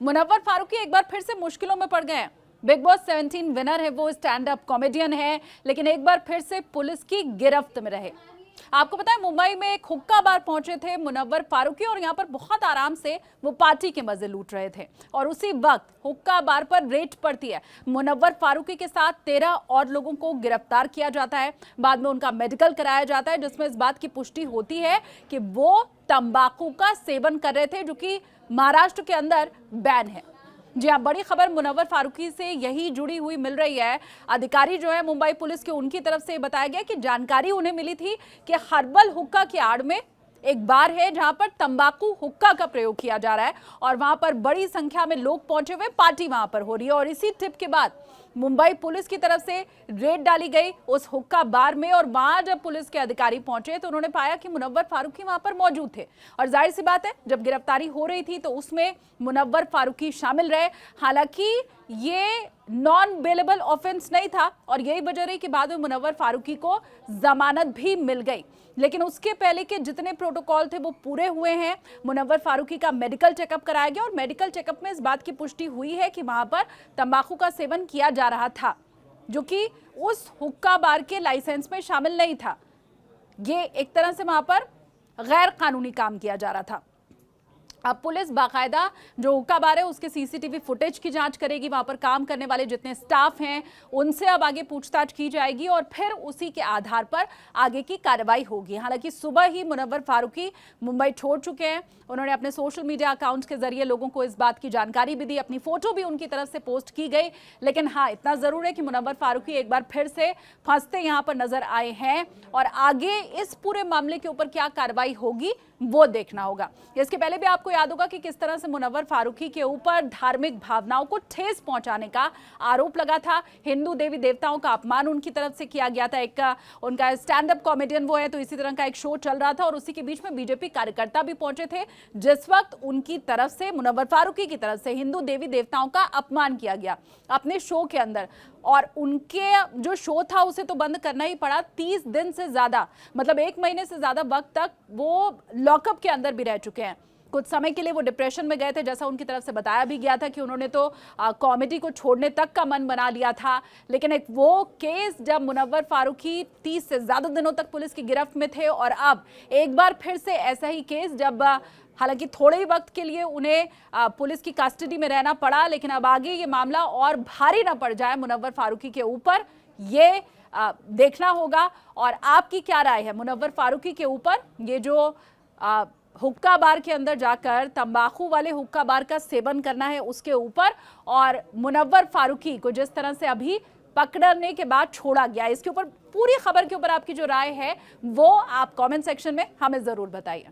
मुनव्वर फारूकी एक बार फिर से मुश्किलों में पड़ गए हैं। बिग बॉस 17 विनर है, वो स्टैंड अप कॉमेडियन है, लेकिन एक बार फिर से पुलिस की गिरफ्त में रहे। आपको पता है मुंबई में एक हुक्का बार पहुंचे थे मुनव्वर फारूकी और यहां पर बहुत आराम से वो पार्टी के मजे लूट रहे थे और उसी वक्त हुक्का बार पर रेड पड़ती है। मुनव्वर फारूकी के साथ 13 और लोगों को गिरफ्तार किया जाता है। बाद में उनका मेडिकल कराया जाता है जिसमें इस बात की पुष्टि होती है कि वो तंबाकू का सेवन कर रहे थे, जो कि महाराष्ट्र के अंदर बैन है। जी हाँ, बड़ी खबर मुनव्वर फारूकी से यही जुड़ी हुई मिल रही है। अधिकारी जो है मुंबई पुलिस के, उनकी तरफ से बताया गया कि जानकारी उन्हें मिली थी कि हर्बल हुक्का की आड़ में एक बार है जहां पर तंबाकू हुक्का का प्रयोग किया जा रहा है और वहां पर बड़ी संख्या में लोग पहुंचे हुए, पार्टी वहां पर हो रही है। और इसी टिप के बाद मुंबई पुलिस की तरफ से रेड डाली गई उस हुक्का बार में और वहां जब पुलिस के अधिकारी पहुंचे तो उन्होंने पाया कि मुनव्वर फारूकी वहां पर मौजूद थे। और जाहिर सी बात है, जब गिरफ्तारी हो रही थी तो उसमें मुनव्वर फारूकी शामिल रहे। हालांकि ये नॉन बेलेबल ऑफेंस नहीं था और यही वजह रही कि बाद में मुनव्वर फारूकी को जमानत भी मिल गई, लेकिन उसके पहले के जितने प्रोटोकॉल थे वो पूरे हुए हैं। मुनव्वर फारूकी का मेडिकल चेकअप कराया गया और मेडिकल चेकअप में इस बात की पुष्टि हुई है कि वहां पर तंबाकू का सेवन किया जा रहा था, जो कि उस हुक्का बार के लाइसेंस में शामिल नहीं था। ये एक तरह से वहां पर गैर कानूनी काम किया जा रहा था। अब पुलिस बाकायदा जो हुक्का बार है उसके सीसीटीवी फुटेज की जांच करेगी। वहां पर काम करने वाले जितने स्टाफ हैं उनसे अब आगे पूछताछ की जाएगी और फिर उसी के आधार पर आगे की कार्रवाई होगी। हालांकि सुबह ही मुनव्वर फारूकी मुंबई छोड़ चुके हैं। उन्होंने अपने सोशल मीडिया अकाउंट्स के जरिए लोगों को इस बात की जानकारी भी दी, अपनी फोटो भी उनकी तरफ से पोस्ट की गई। लेकिन हाँ, इतना जरूर है कि मुनव्वर फारूकी एक बार फिर से फंसते यहाँ पर नजर आए हैं और आगे इस पूरे मामले के ऊपर क्या कार्रवाई होगी वो देखना होगा। इसके पहले भी आपको याद होगा कि किस तरह से मुनव्वर फारूकी के ऊपर धार्मिक भावनाओं को ठेस पहुंचाने का आरोप लगा था। हिंदू देवी देवताओं का अपमान उनकी तरफ से किया गया था। एक उनका स्टैंड अप कॉमेडियन वो है, तो इसी तरह का एक शो चल रहा था और उसी के बीच में बीजेपी कार्यकर्ता भी पहुंचे थे जिस वक्त उनकी तरफ से, मुनव्वर फारूकी की तरफ से हिंदू देवी देवताओं का अपमान किया गया अपने शो के अंदर। और उनके जो शो था उसे तो बंद करना ही पड़ा। 30 दिन से ज्यादा, मतलब 1 महीने से ज्यादा वक्त तक वो लॉकअप के अंदर भी रह चुके हैं। कुछ समय के लिए वो डिप्रेशन में गए थे, जैसा उनकी तरफ से बताया भी गया था कि उन्होंने तो कॉमेडी को छोड़ने तक का मन बना लिया था। लेकिन एक वो केस जब मुनव्वर फारूकी 30 से ज्यादा दिनों तक पुलिस की गिरफ्त में थे और अब एक बार फिर से ऐसा ही केस, जब हालांकि थोड़े ही वक्त के लिए उन्हें पुलिस की कस्टडी में रहना पड़ा, लेकिन अब आगे ये मामला और भारी ना पड़ जाए मुनव्वर फारूकी के ऊपर, ये देखना होगा। और आपकी क्या राय है मुनव्वर फारूकी के ऊपर? ये जो हुक्का बार के अंदर जाकर तंबाकू वाले हुक्का बार का सेवन करना है उसके ऊपर, और मुनव्वर फारूकी को जिस तरह से अभी पकड़ने के बाद छोड़ा गया, इसके ऊपर, पूरी खबर के ऊपर आपकी जो राय है वो आप कमेंट सेक्शन में हमें जरूर बताइए।